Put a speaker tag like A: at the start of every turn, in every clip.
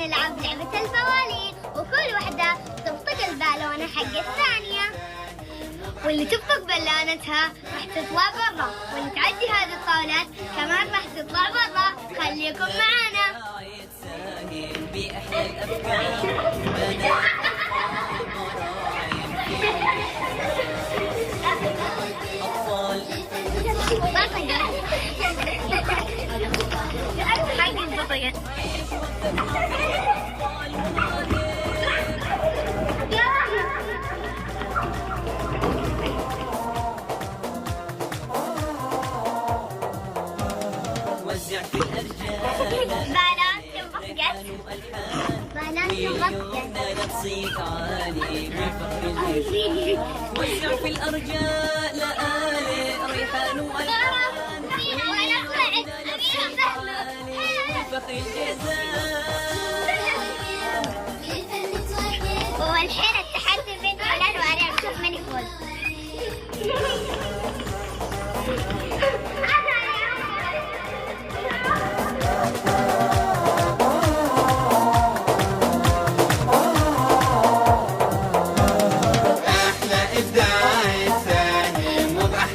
A: نلعب لعبة البوالين، وكل وحدة تبطق البالونة حق الثانية، واللي تبطق بالونتها راح تطلع برا، واللي تعدي هذه الطاولات كمان راح تطلع برا. خليكم معانا.
B: وزع في الأرجال
A: بنات انبسطت، بنات انبسطت.
B: نفسيك عالي بفخر الجيش. وزع في الأرجال لآلي ريحان وألحان بفخر الجزاء.
A: والحين التحدي بين فلان وأريم، شوف من يفوز.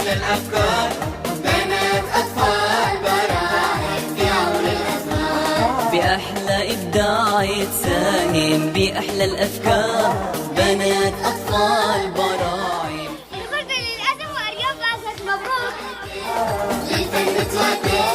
C: الأفكار بنات أطفال براعم في عمر الأزمان.
B: بأحلى إبداع يتساهم بأحلى الأفكار بنات أطفال براعم.
A: الفرقة للأسف وأريم فازت. مبروك.
C: للفن تودي